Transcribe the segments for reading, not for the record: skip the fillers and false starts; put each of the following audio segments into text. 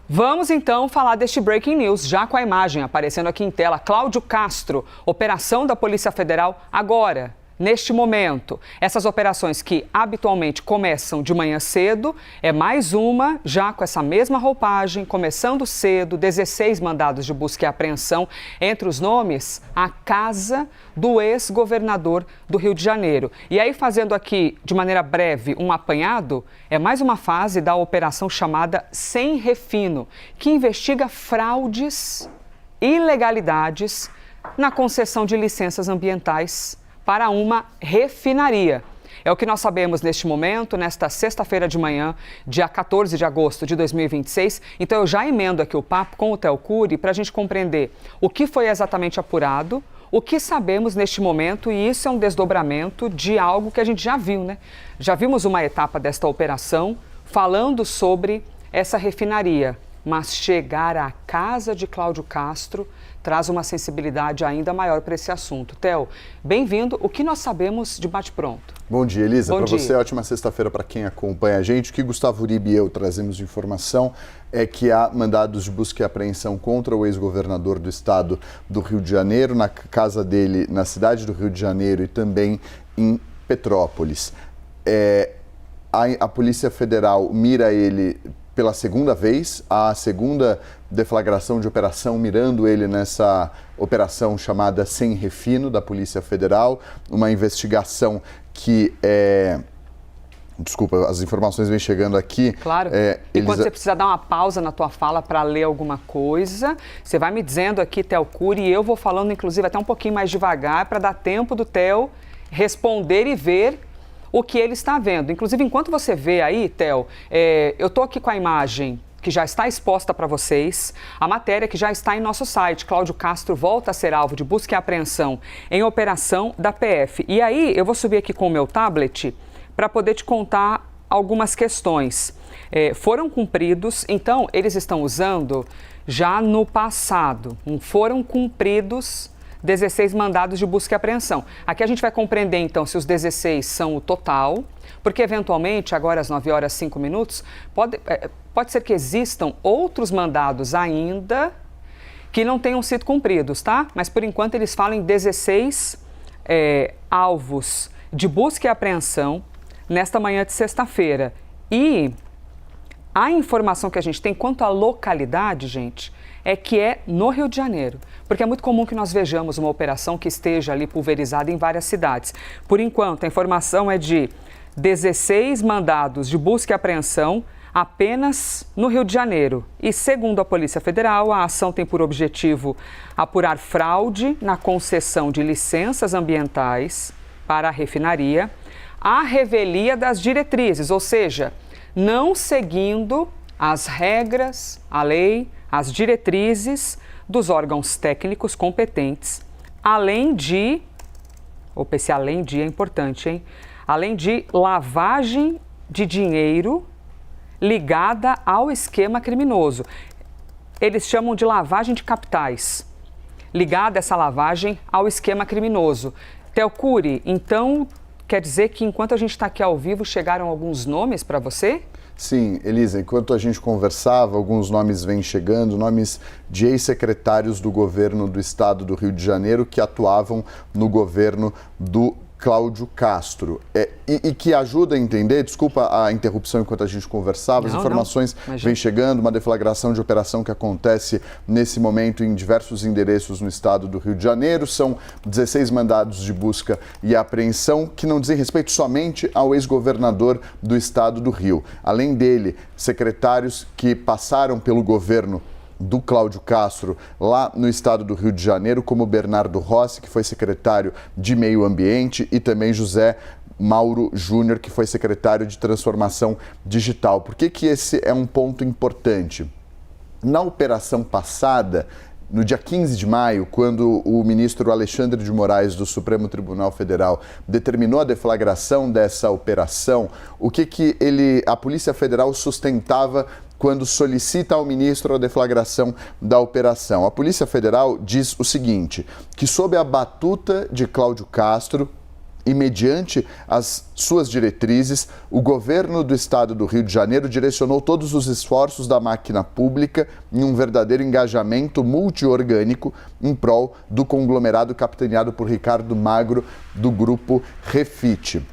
Vamos então falar deste breaking news, já com a imagem aparecendo aqui em tela. Cláudio Castro, operação da Polícia Federal agora, neste momento. Essas operações que habitualmente começam de manhã cedo, é mais uma, já com essa mesma roupagem, começando cedo, 16 mandados de busca e apreensão. Entre os nomes, a casa do ex-governador do Rio de Janeiro. E aí, fazendo aqui, de maneira breve, um apanhado, é mais uma fase da operação chamada Sem Refino, que investiga fraudes, ilegalidades na concessão de licenças ambientais para uma refinaria. É o que nós sabemos neste momento, nesta sexta-feira de manhã, dia 14 de agosto de 2026. Então eu já emendo aqui o papo com o Theo Cury para a gente compreender o que foi exatamente apurado, o que sabemos neste momento, e isso é um desdobramento de algo que a gente já viu, né? Já vimos uma etapa desta operação falando sobre essa refinaria, mas chegar à casa de Cláudio Castro traz uma sensibilidade ainda maior para esse assunto. Theo, bem-vindo. O que nós sabemos de bate-pronto? Bom dia, Elisa. Para você, dia. Ótima sexta-feira para quem acompanha a gente. O que Gustavo Uribe e eu trazemos de informação é que há mandados de busca e apreensão contra o ex-governador do estado do Rio de Janeiro, na casa dele, na cidade do Rio de Janeiro e também em Petrópolis. A Polícia Federal mira ele pela segunda vez, a segunda deflagração de operação mirando ele nessa operação chamada Sem Refino da Polícia Federal, uma investigação que Desculpa, as informações vêm chegando aqui. Claro. E quando você precisar dar uma pausa na tua fala para ler alguma coisa, você vai me dizendo aqui, Theo Cury, e eu vou falando, inclusive, até um pouquinho mais devagar para dar tempo do Theo responder e ver o que ele está vendo. Inclusive, enquanto você vê aí, Theo, eu estou aqui com a imagem que já está exposta para vocês, a matéria que já está em nosso site. Cláudio Castro volta a ser alvo de busca e apreensão em operação da PF. E aí, eu vou subir aqui com o meu tablet para poder te contar algumas questões. Foram cumpridos, então, eles estão usando já no passado. Foram cumpridos 16 mandados de busca e apreensão. Aqui a gente vai compreender, então, se os 16 são o total, porque, eventualmente, agora às 9 horas e 5 minutos, pode ser que existam outros mandados ainda que não tenham sido cumpridos, tá? Mas, por enquanto, eles falam em 16 alvos de busca e apreensão nesta manhã de sexta-feira. E a informação que a gente tem quanto à localidade, gente, é que é no Rio de Janeiro, porque é muito comum que nós vejamos uma operação que esteja ali pulverizada em várias cidades. Por enquanto, a informação é de 16 mandados de busca e apreensão apenas no Rio de Janeiro. E, segundo a Polícia Federal, a ação tem por objetivo apurar fraude na concessão de licenças ambientais para a refinaria, a revelia das diretrizes, ou seja, não seguindo as regras, a lei, as diretrizes dos órgãos técnicos competentes, além de, esse além de é importante, hein? Além de lavagem de dinheiro ligada ao esquema criminoso. Eles chamam de lavagem de capitais, ligada essa lavagem ao esquema criminoso. Theo Cury, então, quer dizer que enquanto a gente está aqui ao vivo, chegaram alguns nomes para você? Sim, Elisa, enquanto a gente conversava, alguns nomes vêm chegando, nomes de ex-secretários do governo do estado do Rio de Janeiro que atuavam no governo do Cláudio Castro. E que ajuda a entender, desculpa a interrupção enquanto a gente conversava, as informações vêm chegando, uma deflagração de operação que acontece nesse momento em diversos endereços no estado do Rio de Janeiro. São 16 mandados de busca e apreensão que não dizem respeito somente ao ex-governador do estado do Rio. Além dele, secretários que passaram pelo governo do Cláudio Castro lá no estado do Rio de Janeiro, como Bernardo Rossi, que foi secretário de Meio Ambiente, e também José Mauro Júnior, que foi secretário de Transformação Digital. Por que esse é um ponto importante? Na operação passada, no dia 15 de maio, quando o ministro Alexandre de Moraes do Supremo Tribunal Federal determinou a deflagração dessa operação, o que a Polícia Federal sustentava quando solicita ao ministro a deflagração da operação? A Polícia Federal diz o seguinte, que sob a batuta de Cláudio Castro, E, mediante as suas diretrizes, o governo do estado do Rio de Janeiro direcionou todos os esforços da máquina pública em um verdadeiro engajamento multiorgânico em prol do conglomerado capitaneado por Ricardo Magro, do grupo Refit.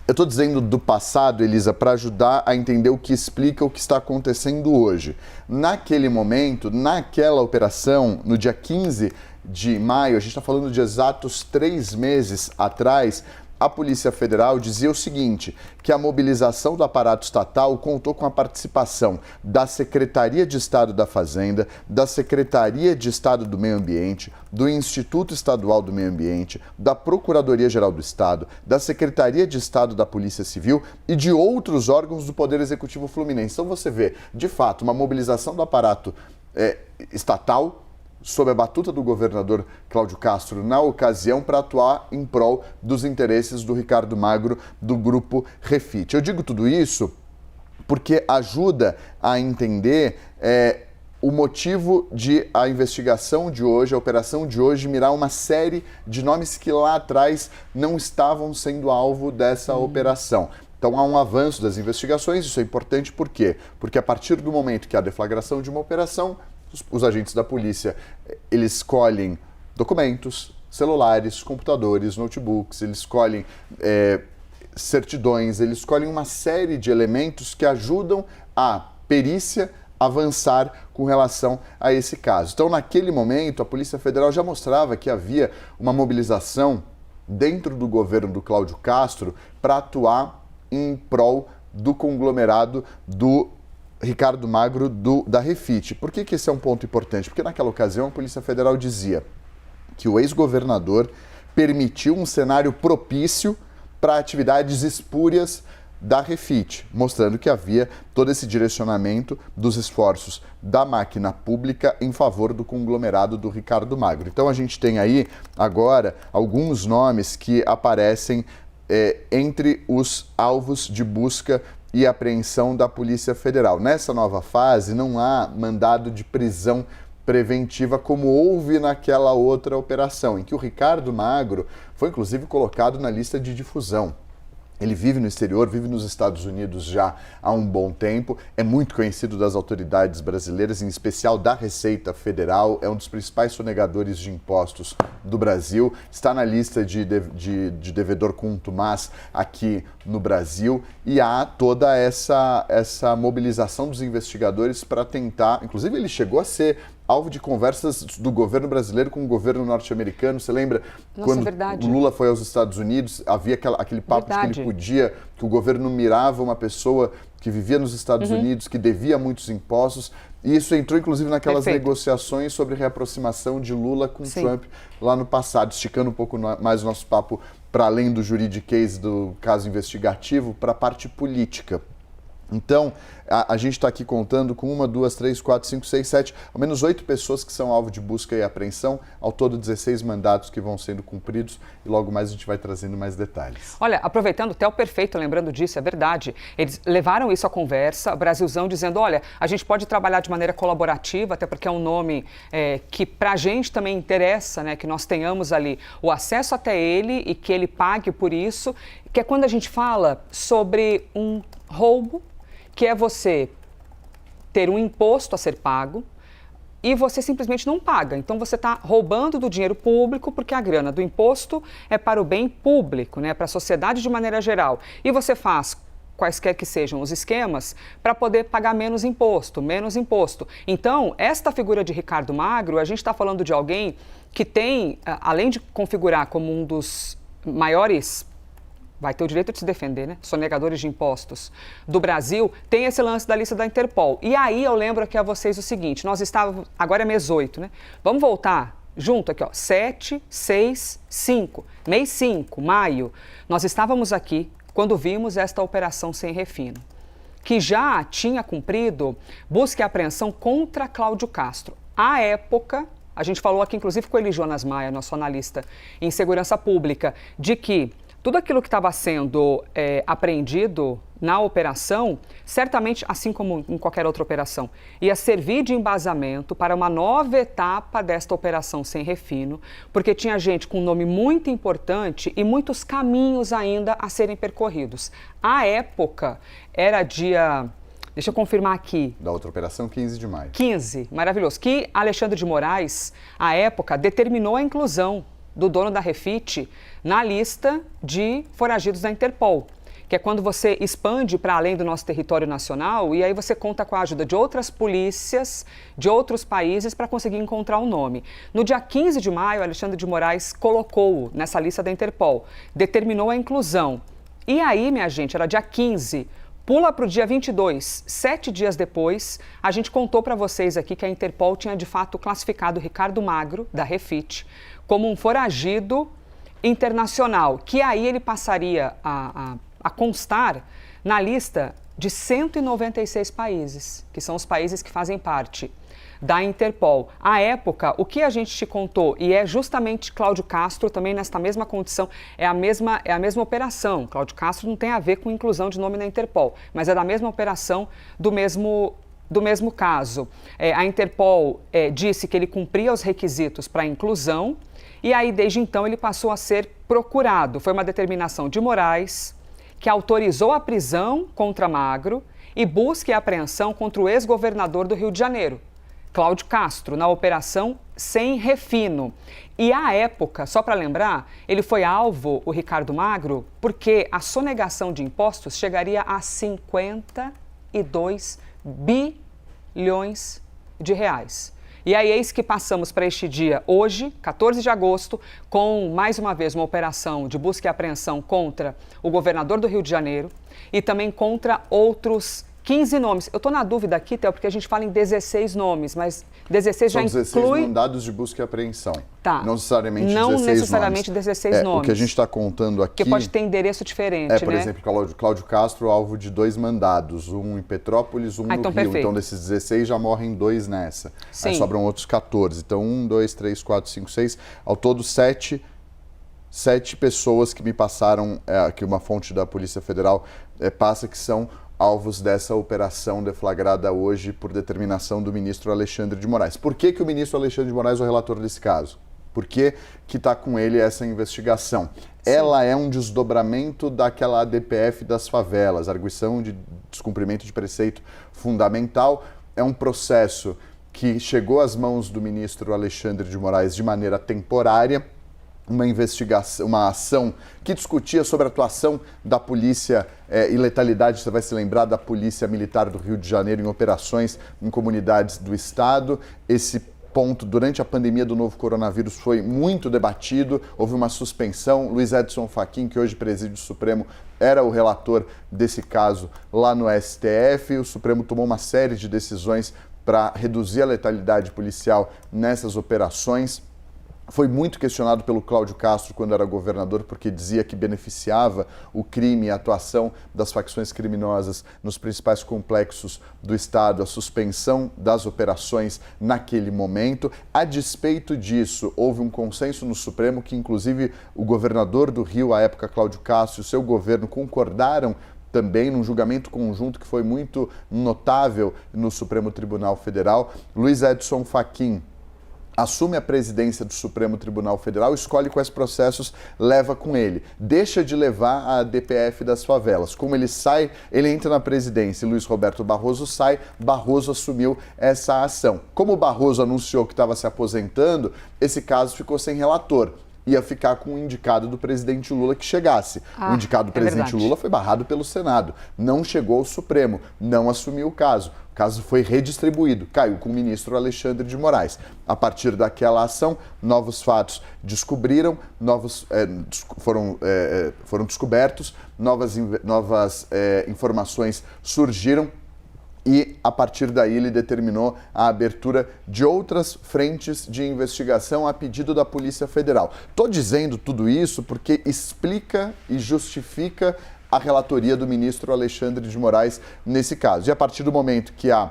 Eu estou dizendo do passado, Elisa, para ajudar a entender o que explica o que está acontecendo hoje. Naquele momento, naquela operação, no dia 15 de maio, a gente está falando de exatos 3 meses atrás, a Polícia Federal dizia o seguinte, que a mobilização do aparato estatal contou com a participação da Secretaria de Estado da Fazenda, da Secretaria de Estado do Meio Ambiente, do Instituto Estadual do Meio Ambiente, da Procuradoria-Geral do Estado, da Secretaria de Estado da Polícia Civil e de outros órgãos do Poder Executivo Fluminense. Então você vê, de fato, uma mobilização do aparato estatal, sob a batuta do governador Cláudio Castro, na ocasião, para atuar em prol dos interesses do Ricardo Magro, do grupo Refit. Eu digo tudo isso porque ajuda a entender o motivo de a investigação de hoje, a operação de hoje, mirar uma série de nomes que lá atrás não estavam sendo alvo dessa operação. Então há um avanço das investigações, isso é importante por quê? Porque a partir do momento que há a deflagração de uma operação, os agentes da polícia, eles escolhem documentos, celulares, computadores, notebooks, eles escolhem certidões, eles escolhem uma série de elementos que ajudam a perícia avançar com relação a esse caso. Então, naquele momento, a Polícia Federal já mostrava que havia uma mobilização dentro do governo do Cláudio Castro para atuar em prol do conglomerado do Ricardo Magro da Refit. Por que esse é um ponto importante? Porque naquela ocasião a Polícia Federal dizia que o ex-governador permitiu um cenário propício para atividades espúrias da Refit, mostrando que havia todo esse direcionamento dos esforços da máquina pública em favor do conglomerado do Ricardo Magro. Então a gente tem aí agora alguns nomes que aparecem entre os alvos de busca e apreensão da Polícia Federal. Nessa nova fase, não há mandado de prisão preventiva como houve naquela outra operação, em que o Ricardo Magro foi inclusive colocado na lista de difusão. Ele vive no exterior, vive nos Estados Unidos já há um bom tempo, é muito conhecido das autoridades brasileiras, em especial da Receita Federal, é um dos principais sonegadores de impostos do Brasil, está na lista de devedor contumaz aqui no Brasil e há toda essa mobilização dos investigadores para tentar, inclusive ele chegou a ser alvo de conversas do governo brasileiro com o governo norte-americano. Você lembra quando o Lula foi aos Estados Unidos, havia aquele papo de que ele podia, que o governo mirava uma pessoa que vivia nos Estados Unidos, que devia muitos impostos, e isso entrou inclusive naquelas negociações sobre reaproximação de Lula com Trump lá no passado, esticando um pouco mais o nosso papo para além do juridiquês do caso investigativo, para a parte política. Então, a gente está aqui contando com 1, 2, 3, 4, 5, 6, 7, ao menos 8 pessoas que são alvo de busca e apreensão, ao todo 16 mandatos que vão sendo cumpridos e logo mais a gente vai trazendo mais detalhes. Olha, aproveitando, o Theo Perfeito, lembrando disso, é verdade, eles levaram isso à conversa, o Brasilzão dizendo, olha, a gente pode trabalhar de maneira colaborativa, até porque é um nome que para a gente também interessa, né, que nós tenhamos ali o acesso até ele e que ele pague por isso, que é quando a gente fala sobre um roubo, que é você ter um imposto a ser pago e você simplesmente não paga. Então você está roubando do dinheiro público porque a grana do imposto é para o bem público, né, para a sociedade de maneira geral. E você faz quaisquer que sejam os esquemas para poder pagar menos imposto. Então, esta figura de Ricardo Magro, a gente está falando de alguém que tem, além de configurar como um dos maiores, vai ter o direito de se defender, né? Sonegadores de impostos do Brasil, tem esse lance da lista da Interpol. E aí eu lembro aqui a vocês o seguinte, nós estávamos, agora é mês 8, né? Vamos voltar junto aqui, ó, 7, 6, 5, mês 5, maio, nós estávamos aqui quando vimos esta operação sem refino, que já tinha cumprido busca e apreensão contra Cláudio Castro. À época, a gente falou aqui inclusive com ele, Jonas Maia, nosso analista em segurança pública, de que tudo aquilo que estava sendo apreendido na operação, certamente, assim como em qualquer outra operação, ia servir de embasamento para uma nova etapa desta operação sem refino, porque tinha gente com um nome muito importante e muitos caminhos ainda a serem percorridos. À época, era dia... Deixa eu confirmar aqui. Da outra operação, 15 de maio. 15, maravilhoso. Que Alexandre de Moraes, à época, determinou a inclusão do dono da Refit na lista de foragidos da Interpol, que é quando você expande para além do nosso território nacional e aí você conta com a ajuda de outras polícias de outros países para conseguir encontrar um nome. No dia 15 de maio, Alexandre de Moraes colocou-o nessa lista da Interpol, determinou a inclusão. E aí, minha gente, era dia 15, pula para o dia 22, 7 dias depois, a gente contou para vocês aqui que a Interpol tinha de fato classificado Ricardo Magro, da Refit, como um foragido internacional, que aí ele passaria a constar na lista de 196 países, que são os países que fazem parte da Interpol. À época, o que a gente te contou, e é justamente Cláudio Castro também nesta mesma condição, é a mesma operação. Cláudio Castro não tem a ver com inclusão de nome na Interpol, mas é da mesma operação do mesmo caso. A Interpol disse que ele cumpria os requisitos para a inclusão e aí, desde então, ele passou a ser procurado. Foi uma determinação de Moraes que autorizou a prisão contra Magro e busca e apreensão contra o ex-governador do Rio de Janeiro, Cláudio Castro, na operação Sem Refino. E à época, só para lembrar, ele foi alvo, o Ricardo Magro, porque a sonegação de impostos chegaria a 52 bilhões de reais. E aí, eis que passamos para este dia, hoje, 14 de agosto, com, mais uma vez, uma operação de busca e apreensão contra o governador do Rio de Janeiro e também contra outros 15 nomes. Eu estou na dúvida aqui, Theo, porque a gente fala em 16 nomes, mas 16 já inclui... São 16 mandados de busca e apreensão. Tá. Não necessariamente 16 nomes. Não necessariamente 16 nomes. O que a gente está contando aqui... Porque pode ter endereço diferente, por exemplo, Cláudio Castro, alvo de 2 mandados, um em Petrópolis, um no então, Rio. perfeito. Então, desses 16 já morrem 2 nessa. Sim. Aí sobram outros 14. Então, 1, 2, 3, 4, 5, 6. Ao todo, 7 pessoas que me passaram, que uma fonte da Polícia Federal passa, que são alvos dessa operação deflagrada hoje por determinação do ministro Alexandre de Moraes. Por que o ministro Alexandre de Moraes é o relator desse caso? Por que está com ele essa investigação? Sim. Ela é um desdobramento daquela ADPF das favelas, arguição de descumprimento de preceito fundamental. É um processo que chegou às mãos do ministro Alexandre de Moraes de maneira temporária, uma investigação, uma ação que discutia sobre a atuação da polícia e letalidade, você vai se lembrar, da Polícia Militar do Rio de Janeiro em operações em comunidades do estado. Esse ponto, durante a pandemia do novo coronavírus, foi muito debatido, houve uma suspensão. Luiz Edson Fachin, que hoje preside o Supremo, era o relator desse caso lá no STF. O Supremo tomou uma série de decisões para reduzir a letalidade policial nessas operações. Foi muito questionado pelo Cláudio Castro quando era governador, porque dizia que beneficiava o crime e a atuação das facções criminosas nos principais complexos do estado, a suspensão das operações naquele momento. A despeito disso, houve um consenso no Supremo que, inclusive, o governador do Rio, à época, Cláudio Castro, e o seu governo concordaram também num julgamento conjunto que foi muito notável no Supremo Tribunal Federal. Luiz Edson Fachin assume a presidência do Supremo Tribunal Federal, escolhe quais processos leva com ele. Deixa de levar a DPF das favelas. Como ele sai, ele entra na presidência e Luiz Roberto Barroso sai, Barroso assumiu essa ação. Como o Barroso anunciou que estava se aposentando, esse caso ficou sem relator. Ia ficar com o indicado do presidente Lula que chegasse. O indicado do presidente Lula foi barrado pelo Senado, não chegou ao Supremo, não assumiu o caso. O caso foi redistribuído, caiu com o ministro Alexandre de Moraes. A partir daquela ação, novos fatos foram descobertos, novas informações surgiram. E, a partir daí, ele determinou a abertura de outras frentes de investigação a pedido da Polícia Federal. Estou dizendo tudo isso porque explica e justifica a relatoria do ministro Alexandre de Moraes nesse caso. E a partir do momento que há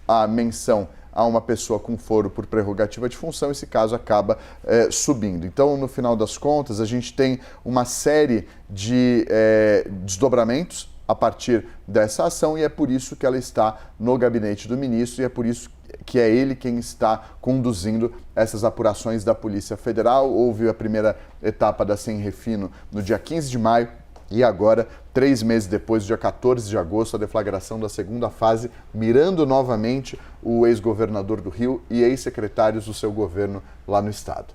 a menção a uma pessoa com foro por prerrogativa de função, esse caso acaba subindo. Então, no final das contas, a gente tem uma série de desdobramentos a partir dessa ação e é por isso que ela está no gabinete do ministro e é por isso que é ele quem está conduzindo essas apurações da Polícia Federal. Houve a primeira etapa da Sem Refino no dia 15 de maio e agora, 3 meses depois, dia 14 de agosto, a deflagração da segunda fase, mirando novamente o ex-governador do Rio e ex-secretários do seu governo lá no estado.